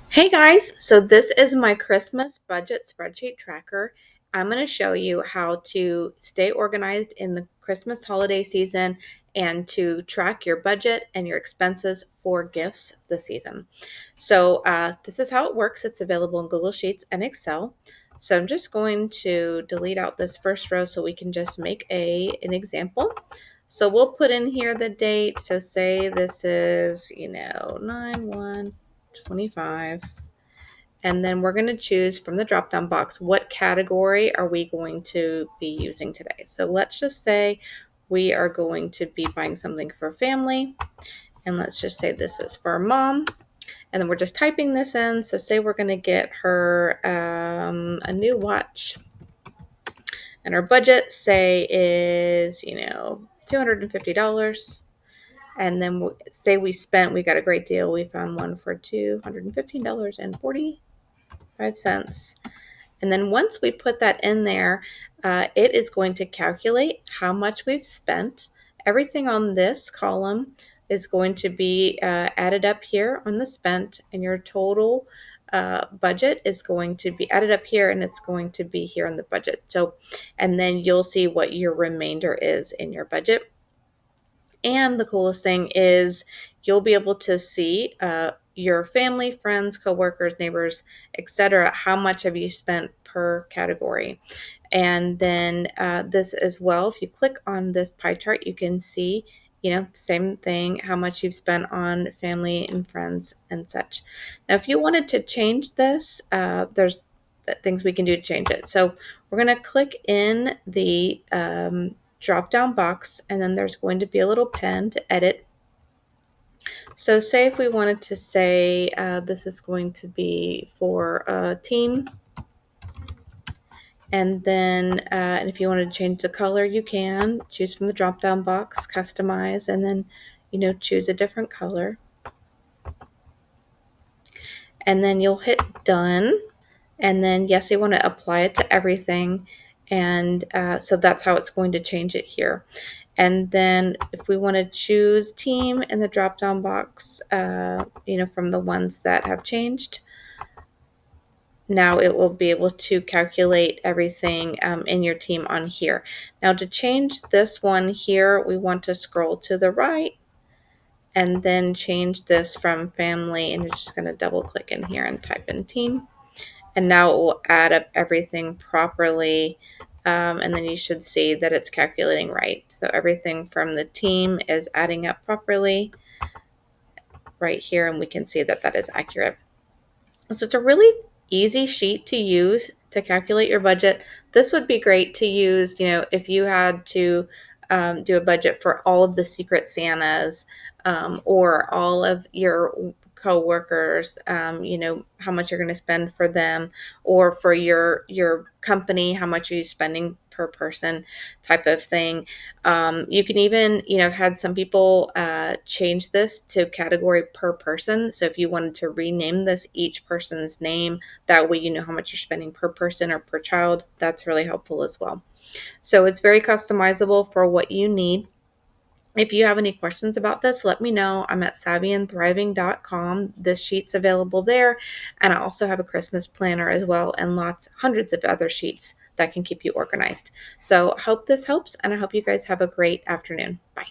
Hey guys, so this is my Christmas budget spreadsheet tracker. I'm going to show you how to stay organized in the Christmas holiday season and to track your budget and your expenses for gifts this season. So this is how it works. It's available in Google Sheets and Excel. So I'm just going to delete out this first row so we can just make an example. So we'll put in here the date. So say this is, 9/1/25. And then we're going to choose from the drop down box what category are we going to be using today. So let's just say we are going to be buying something for family. And let's just say this is for mom. And then we're just typing this in. So say we're going to get her a new watch. And our budget, say, is, $250. And then say we got a great deal. We found one for $215.45. And then once we put that in there, it is going to calculate how much we've spent. Everything on this column is going to be added up here on the spent, and your total budget is going to be added up here, and it's going to be here on the budget. So, and then you'll see what your remainder is in your budget. And the coolest thing is you'll be able to see your family, friends, coworkers, neighbors, etc. How much have you spent per category? And then this as well, if you click on this pie chart, you can see, same thing, how much you've spent on family and friends and such. Now, if you wanted to change this, there's things we can do to change it. So we're going to click in the drop down box, and then there's going to be a little pen to edit. So say if we wanted to say this is going to be for a team, and then and if you wanted to change the color, you can choose from the drop down box, customize, and then choose a different color, and then you'll hit done. And then yes, you want to apply it to everything, and so that's how it's going to change it here. And then if we want to choose team in the drop down box, from the ones that have changed, now it will be able to calculate everything in your team on here. Now to change this one here, we want to scroll to the right and then change this from family, and you're just going to double click in here and type in team. And now it will add up everything properly. And then you should see that it's calculating right. So everything from the team is adding up properly right here, and we can see that that is accurate. So it's a really easy sheet to use to calculate your budget. This would be great to use, if you had to do a budget for all of the Secret Santas, or all of your co-workers, how much you're going to spend for them, or for your company, how much are you spending per person, type of thing. You can even, have had some people change this to category per person. So if you wanted to rename this each person's name, that way you know how much you're spending per person or per child. That's really helpful as well. So it's very customizable for what you need. If you have any questions about this, let me know. I'm at savvyandthriving.com. This sheet's available there. And I also have a Christmas planner as well, and hundreds of other sheets that can keep you organized. So I hope this helps, and I hope you guys have a great afternoon. Bye.